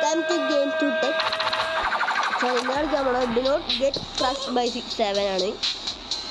Welcome to Game to Tech. Channel നമ്മൾ do not get crushed by 6-7 ആണ്.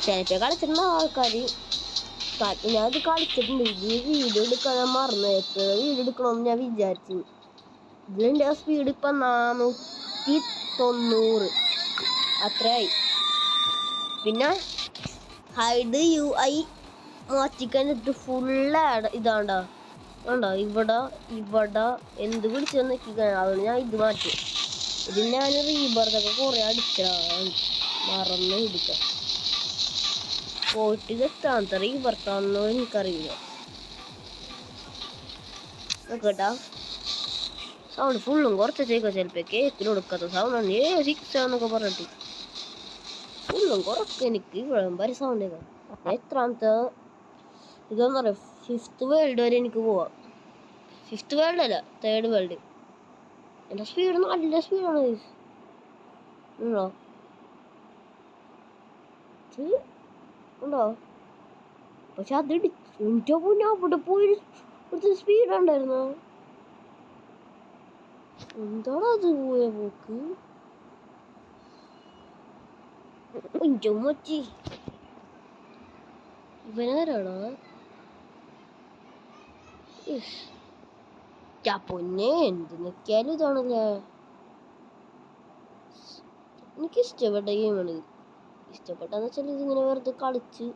ചിലപ്പോൾ കളിച്ചിട്ടുള്ള ആൾക്കാർ ഞാനത് കളിച്ചിട്ടുണ്ട്. ഇത് വീഡിയോ എടുക്കാൻ മറന്നു. എപ്പോഴും വീഡിയോ എടുക്കണമെന്ന് ഞാൻ വിചാരിച്ചു. ഇതിൻ്റെ സ്പീഡ് ഇപ്പം 490 അത്രയായി. പിന്നെ ഹൈഡ് UI മാറ്റിക്കഴിഞ്ഞിട്ട് ഫുള്ള് ഇതാണ്ടോ ഉണ്ടോ ഇവിടെ എന്ത് പിടിച്ചെന്ന് നോക്കിക്കാൻ. അതുകൊണ്ട് ഞാൻ ഇത് മാറ്റി. ഇതിന് ഞാൻ റീബർത്തൊക്കെ കുറേ അടിച്ചതാണ്, മറന്ന് പിടിക്കാം. പോയിട്ട് എത്താത്ത റീബർത്താണെന്നോ എനിക്കറിയില്ല. നോക്കട്ടാ, സൗണ്ട് ഫുള്ളും കുറച്ചേക്കോ. ചിലപ്പോൾ കേക്കിൽ കൊടുക്കാത്ത സൗണ്ടാണ് 6 എന്നൊക്കെ പറഞ്ഞിട്ട് ഫുള്ളും കുറക്ക്. എനിക്ക് ഇവിടെ വരെ സൗണ്ട് കേൾക്കാം. എത്രാമത്തെ ഇതെന്ന് പറയാം, 5th വേൾഡ് വരെ എനിക്ക് പോവാം. 5th വേൾഡ് അല്ല, 3rd വേൾഡ്. എൻ്റെ സ്പീഡ് നല്ല സ്പീഡാണ് ഉണ്ടോ ഉണ്ടോ. പക്ഷെ അത് എൻ്റെ മുന്നേ അവിടെ പോയി ഒരു സ്പീഡ് ഉണ്ടായിരുന്നു. എന്താണ് അത് പോയ പോക്ക്. എൻ്റെ മച്ചി ഇവനാരാണോ? പൊന്നെ എന്ത് നോക്കിയാലും ഇതാണല്ലേ. എനിക്ക് ഇഷ്ടപ്പെട്ട ഗെയിമാണ്. ഇഷ്ടപ്പെട്ടെന്ന് വെച്ചാൽ ഇതിങ്ങനെ വെറുതെ കളിച്ചാൽ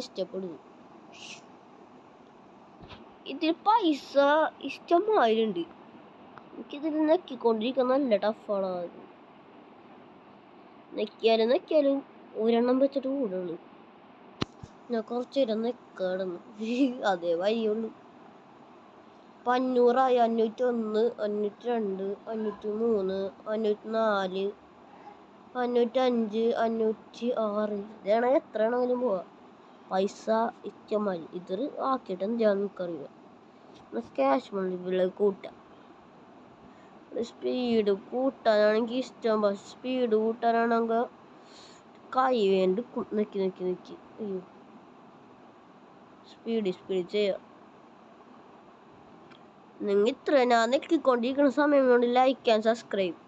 ഇഷ്ടപ്പെടും. ഇതിൽ പൈസ ഇഷ്ടമായിട്ടുണ്ട്. എനിക്കിതിൽ നെക്കിക്കൊണ്ടിരിക്കാൻ നല്ല ടഫാണ്. നെക്കിയാലും ഒരെണ്ണം വെച്ചിട്ട് കൂടുള്ളൂ. ഞാൻ കുറച്ച് നേരം നെക്കാടുന്നു, അതേ വഴിയുള്ളൂ. 500 ആയി. 501, 502, 503, 504, 505, 506. ഇതാണ് എത്ര ആണെങ്കിലും പോവാം. പൈസ ഇഷ്ടമായി. ഇത് ആക്കിയിട്ട് എന്താണെന്ന് എനിക്കറിയില്ല. ക്യാഷ് മണി കൂട്ടാം. സ്പീഡ് കൂട്ടാനാണെങ്കിൽ ഇഷ്ടം. പക്ഷെ സ്പീഡ് കൂട്ടാനാണെങ്കിൽ കൈ വേണ്ടി നിൽക്കി. അയ്യോ, സ്പീഡ് ചെയ്യാം. നിങ്ങൾ ഇത്ര ഞാൻ നെക്കിക്കൊണ്ടിരിക്കുന്ന സമയം കൊണ്ട് ലൈക്ക് ആൻഡ് സബ്സ്ക്രൈബ്.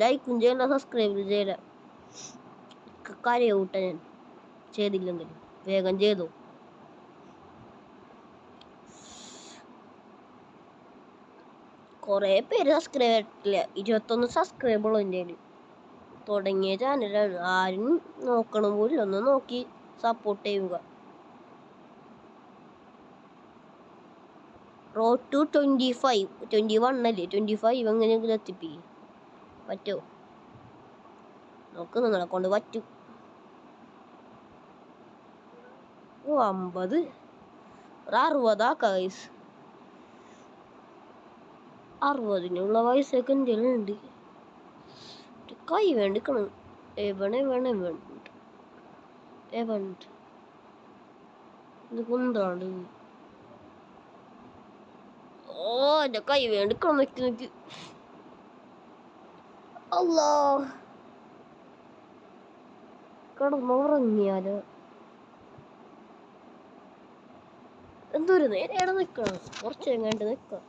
ലൈക്കും ചെയ്യണ്ട, സബ്സ്ക്രൈബ് ചെയ്യല. കരയൂട്ട ഞാൻ ചെയ്തില്ലെങ്കിൽ വേഗം ചെയ്തു. കുറേ പേര് സബ്സ്ക്രൈബ് ആയിട്ടില്ല. 21 സബ്സ്ക്രൈബുള്ളൂ എൻ്റെ കയ്യിൽ. തുടങ്ങിയ ചാനലാണ്. ആരും നോക്കണം പോലും. ഒന്ന് നോക്കി സപ്പോർട്ട് ചെയ്യുക. റോഡ് ടു 25, 21 അല്ലേ, 25 എങ്ങനെയെങ്കിലും എത്തിപ്പിക്കും. പറ്റുമോ നോക്ക്, നിങ്ങളെ കൊണ്ട് പറ്റും. 50 60 വയസ്സ്. 60-നുള്ള വയസ്സൊക്കെ എന്തെങ്കിലും ഉണ്ട്. കൈ വേണ്ടിക്കണം. ഇത് കുന്താണ്ട്. എൻ്റെ കൈ വേണ്ടിക്കണം. നിക്ക് അല്ലാ, കിടന്നുറങ്ങിയാലോ. എന്തൊരു നേരെ നിൽക്കണം. കുറച്ച് എങ്ങാണ്ട് നിൽക്കാം.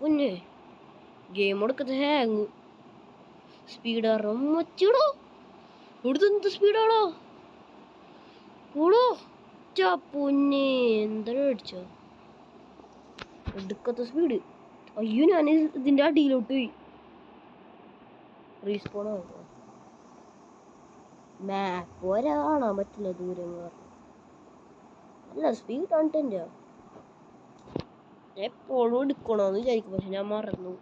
പൊന്നെ ഗെയിം എടുക്കത്ത് ഹാങ്. സ്പീഡ് മച്ചിടോ. ഇവിടുത്തെ എന്ത് സ്പീഡാണോ കൂടോ. പൊന്നെ എന്താണ് അടിച്ചോ എടുക്കത്തെ സ്പീഡ്. അയ്യോ, ഞാൻ ഇതിൻ്റെ അടിയിലോട്ട് പോയി. റീസ്പോൺ ആകും. മാപ്പ് വരെ കാണാൻ പറ്റില്ല ദൂരം. നല്ല സ്പീഡാണ് എൻ്റെ. എപ്പോഴും എടുക്കണമെന്ന് വിചാരിക്കും, പക്ഷെ ഞാൻ മറന്നു.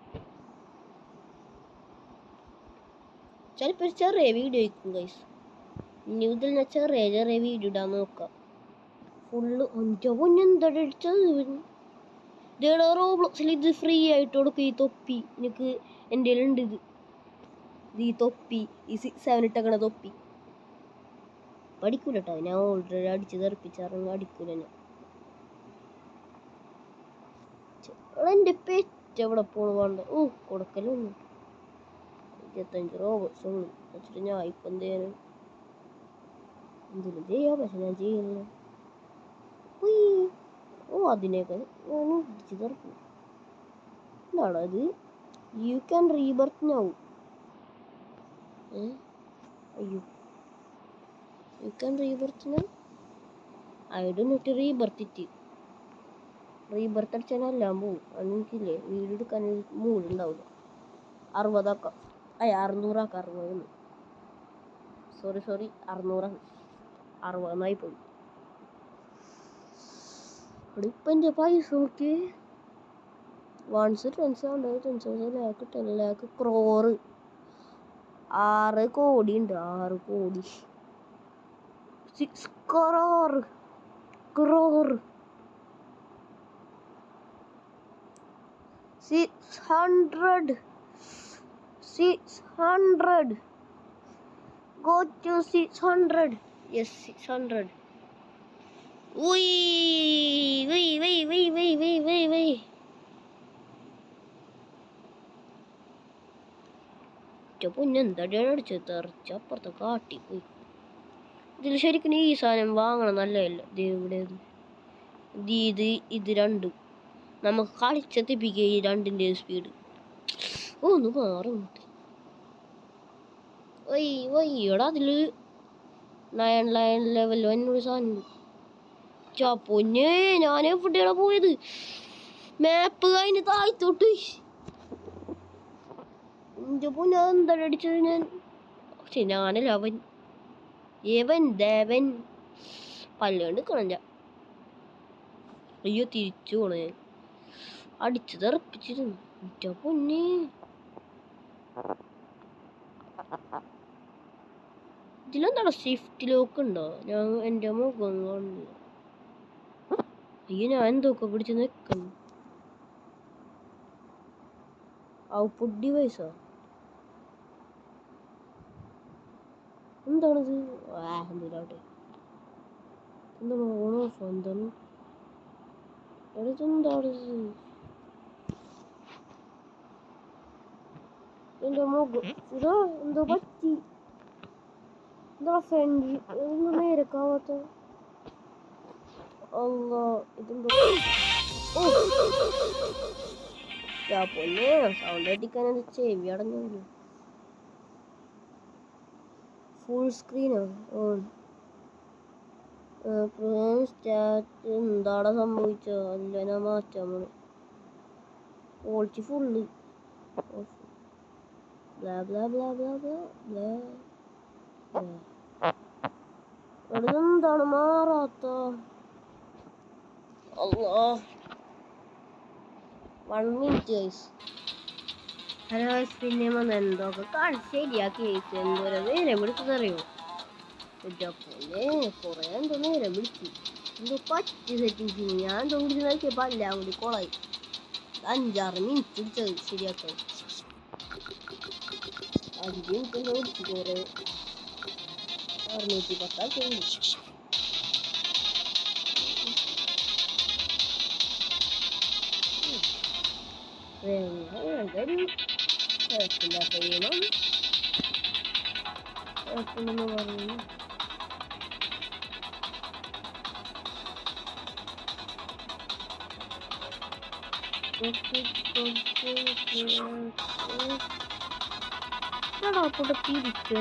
ചിലപ്പോൾ ചെറിയ വീഡിയോ ആയിരിക്കും ഗൈസ്. ഇനി ഇതിൽ ഞാൻ ചെറിയ വീഡിയോ ഇടാൻ നോക്കാം. ഫുള്ള് ഒഞ്ചോ പൊന്നെന്താണ് അടിച്ചത്. ഇതേടാ റോബ്ലോക്സിൽ ഇത് ഫ്രീ ആയിട്ട് കൊടുക്കും. ഈ തൊപ്പി എനിക്ക് എൻ്റെ ഉണ്ട്. ഈ തൊപ്പി, ഈ 6-7 ഇട്ടേക്കണ തൊപ്പി പഠിക്കൂല കേട്ടോ. ഞാൻ ഓൾറെഡി അടിച്ച് തെറിപ്പിച്ചറിഞ്ഞ അടിക്കൂല ഞാൻ. എൻ്റെ പെറ്റ് എവിടെ പോണു വേണ്ട. കൊടുക്കലൊന്നും 25 റോബോട്ട്സ് ഉള്ളു വെച്ചിട്ട് ഞാൻ ഇപ്പം എന്തെങ്കിലും ചെയ്യാം. പക്ഷെ ഞാൻ ചെയ്യുന്നില്ല. അതിനേക്കാൾ ഞാൻ ഇടിച്ച് തെറിക്കും. എന്താണത്? You can rebirth now. അയ്യോ, you can rebirth now. I do not rebirth it. Rebirth അടിച്ചാൽ എല്ലാം പോവും. എനിക്കില്ലേ വീഡിയോ എടുക്കാൻ മൂഡ് ഉണ്ടാവില്ല. 60 ആക്കാം. 600 ആക്കാം. 60. സോറി 600. 60 പോയി. ഇവിടെ ഇപ്പം എൻ്റെ പൈസ നോക്കി. 1 ലാക്ക് 10 ലാക്ക് ക്രോറ്. 6 കോടി ഉണ്ട്. 6 കോടി. 6 crore. 600. Go to 600. Yes, 600. Wait. പൊന്നെന്തടിയാണ് അടിച്ചത്? തെറിച്ചപ്പുറത്ത് കാട്ടിപ്പോയി. ഇതിൽ ശരിക്കും ഈ സാധനം വാങ്ങണം നല്ലതല്ല. ഇവിടേത് ഇത് രണ്ടും നമുക്ക് കളിച്ചെത്തിപ്പിക്കുക. ഈ രണ്ടിൻ്റെ സ്പീഡ് ഒന്ന് മാറും. എടാ അതില് 9 ലെവൽ എന്നൊരു സാധനം. പൊന്നെ ഞാൻ എവിടെയാണ് പോയത്? മാപ്പ് കഴിഞ്ഞ് താഴ്ത്തോട്ട്. എൻ്റെ പൊന്നെ എന്താണ് അടിച്ചത് ഞാൻ? ഞാനല്ല ദേവൻ പല്ലുകൊണ്ട് കളഞ്ഞ. അയ്യോ തിരിച്ചു പോണ ഞാൻ. അടിച്ചു തെറപ്പിച്ചിരുന്നു. എൻ്റെ പൊന്നെ ഇതിലെന്താണ് സ്വിഫ്റ്റ് ലോക്ക് ഉണ്ടോ? ഞാൻ എൻ്റെ മുഖം കാണുന്നില്ല. അയ്യോ ഞാൻ എന്തൊക്കെ പിടിച്ച് നിൽക്കുന്നു. ഔട്ട്പുട്ട് ഡിവൈസോ? എന്താണിത്? എന്തിനാട്ടെ എന്താണ് ഓണോ എന്താണ്? ഇതെന്താണിത്? എൻ്റെ മുഖം ഇതാ എന്തോ പറ്റി. എന്താ ഫ്രണ്ട് നേരക്കാവാത്ത? ഇതെന്തോ പൊന്നെ സൗണ്ട് അടിക്കാൻ അത് ചെവി അടഞ്ഞു. ഫുൾ സ്ക്രീനോ? എന്താടാ സംഭവിച്ചോ? അല്ല ഞാൻ മാറ്റാൻ പോണു. Quality full. എന്താണ് മാറാത്ത? 1 minute guys. ഹലോ പിന്നെ എന്തൊക്കെ ശരിയാക്കി. എന്തോരം നേരം വിളിച്ചതറിയോ? പോലെ കുറെ എന്തോ നേരം വിളിച്ചു. എന്തോ പറ്റി സെറ്റിങ്സ്. ഞാൻ എന്തോ കൂടി നോക്കിയപ്പോൾ എല്ലാം കൂടി കൊളായി. 5-6 മിനിറ്റ് പിടിച്ചത് ശരിയാക്കാൻ. 5 മിനിറ്റ് എന്തോ വിളിച്ചു. കുറെ 610 ചെയ്യണം. കുഴപ്പമില്ലെന്ന് പറയുന്നു. അവിടെ തിരിച്ചു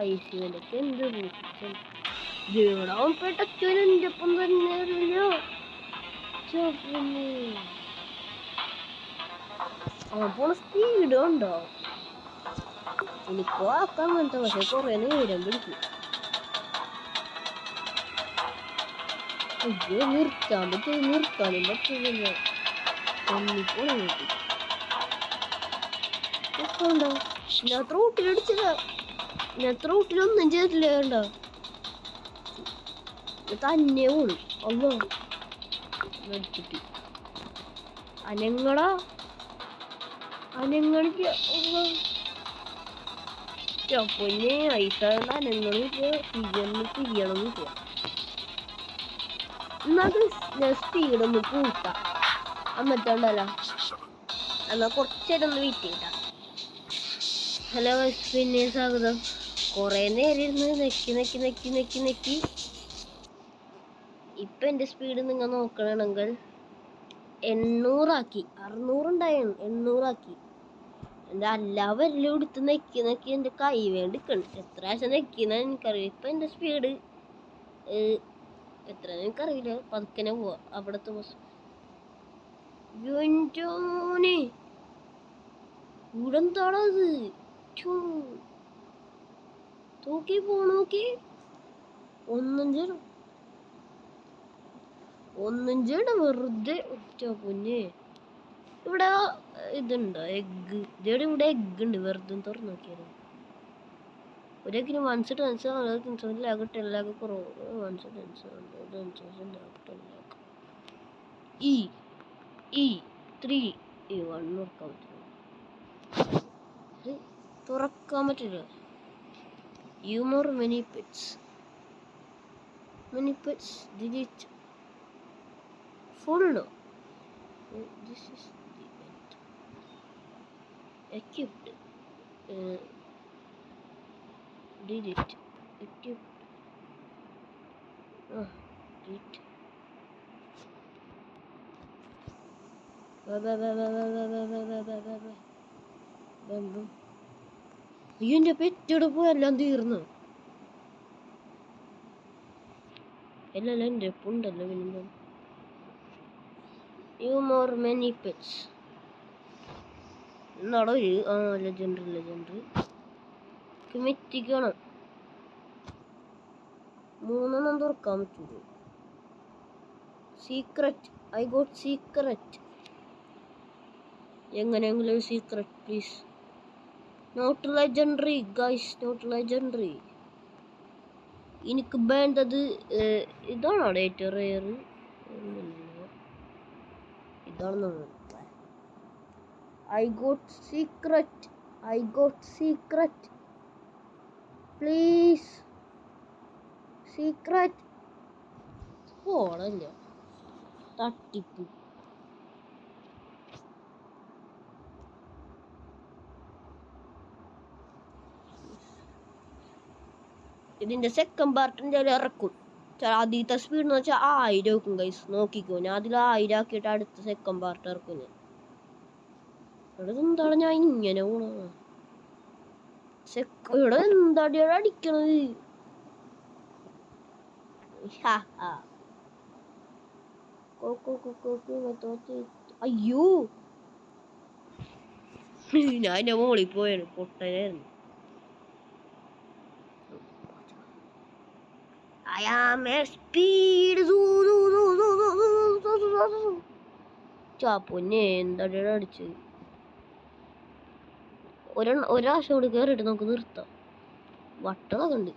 ഐസിയുവിന്റെ എന്ത് ദേവടാവും പെട്ടച്ചോന്റെ ഒപ്പം തന്നെ പോണ സ്പീഡ് ഉണ്ടോ? എനിക്കോ ആക്കാൻ അങ്ങനത്തെ. പക്ഷെ കുറെ നേരം പിടിക്കും. അയ്യോ നിർത്താനും പറ്റില്ല. ഒന്നിപ്പോണോ ഞാൻ ത്രോട്ടിലടിച്ചതാ. ഞാൻ ത്രോട്ടിലൊന്നും ചെയ്തിട്ടില്ല. കണ്ടോ തന്നെ ഓടും. അല്ലോ എടുത്തിട്ട് അനങ്ങളിക്ക് പൊന്നെ ഐസാണ്. അനങ്ങളില്ല. തിരിയണമെന്നില്ല. എന്നാല് സ്പീഡ് ഒന്ന് കൂട്ടാം. എന്നിട്ടുണ്ടല്ലോ എന്നാ കുറച്ചേരം ഒന്ന് വെയിറ്റ് ചെയ്താ. ഹലോ പിന്നെ സ്വാഗതം. കൊറേ നേരം ഇരുന്ന് നെക്കി ഇപ്പൊ എന്റെ സ്പീഡ് നിങ്ങൾ നോക്കണമെങ്കിൽ 800 ആക്കി. 600 ഉണ്ടായിരുന്നു, 800 ആക്കി. എന്റെ എല്ലാവരെല്ലാം എടുത്ത് നെക്കി എന്റെ കൈ വേണ്ടിക്കണ്ട്. എത്ര ആശം നെക്കിയെന്ന് എനിക്കറിയാം. ഇപ്പൊ എന്റെ സ്പീഡ് എത്ര എനിക്കറിയില്ല. പതുക്കനെ പോവാ അവിടത്തെ ബസ്. ഇവിടെ എന്താണത്? നോക്കി പോണോക്കി ഒന്നും ചെയ്യണം വെറുതെ. പൊന്നെ ഇവിടെ ഇതുണ്ടോ എഗ്ഗ്? ഇവിടെ എഗ്ഗ് ഉണ്ട്. വെറുതെ തുറന്നു നോക്കിയാലോ. ഒരു എഗ്ഗിന് 1 ടെൻസ് ലാഗ് 10 ലാഗ് കുറവ്. 1 ടെൻസ് ഈ 3 1 തുറക്കാൻ പറ്റില്ല. more many pets delete full. No, this is the end. Equipped delete equipped delete. അയ്യോ എൻ്റെ പെറ്റെടുപ്പ് എല്ലാം തീർന്നു. എല്ലാം എൻ്റെ ഉണ്ടല്ലോ. പിന്നെ more many pets എന്നാടോ ഒരു ലെജൻഡറി മെത്തിക്കണം. 3 തുറക്കാൻ പറ്റുള്ളൂ. Secret I got secret. എങ്ങനെയെങ്കിലും secret please. Not legendary guys, not legendary. എനിക്ക് വേണ്ടത് ഇതാണോ ഏറ്റവും റെയർ? ഇതാണെന്ന്. I got secret please. Secret പോണല്ല തട്ടിപ്പ്. ഇതിന്റെ സെക്കൻഡ് പാർട്ട് എന്തായാലും ഇറക്കും. ആദ്യത്തെ സ്പീഡ് എന്ന് വെച്ചാൽ 1000 വെക്കും ഗൈസ്. നോക്കിക്കോ, ഞാൻ അതിൽ 1000 ആക്കിയിട്ട് അടുത്ത സെക്കൻഡ് പാർട്ട് ഇറക്കും ഞാൻ. ഇവിടെ എന്താണ് ഞാൻ ഇങ്ങനെ പോണ? ഇവിടെ എന്താടിയാണ് അടിക്കണത്? അയ്യോ ഞാൻ എൻ്റെ മോളിൽ പോയാണ്. പൊട്ടനായിരുന്നു. I am a speed. പൊന്നെ എന്താ അടിച്ചത്? ഒരാശം കൂടി കയറിയിട്ട് നമുക്ക് നിർത്താം. വട്ടളൊക്കെ ഉണ്ട്.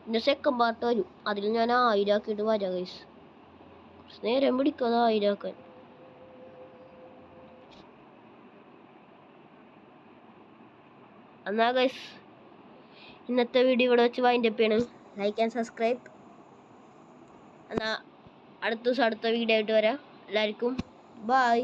പിന്നെ സെക്കൻഡ് പാർട്ട് വരും. അതിൽ ഞാൻ 1000 ആക്കിയിട്ട് വരാം ഗൈസ്. നേരം പിടിക്കാതെ 1000 ആക്കാൻ. എന്നാ ഗൈസ് ഇന്നത്തെ വീഡിയോ ഇവിടെ വെച്ച് വൈൻഡപ്പ് ചെയ്യണം. Like and subscribe. എന്നാൽ അടുത്ത ദിവസം അടുത്ത വീഡിയോ ആയിട്ട് വരാം. എല്ലാവർക്കും ബൈ.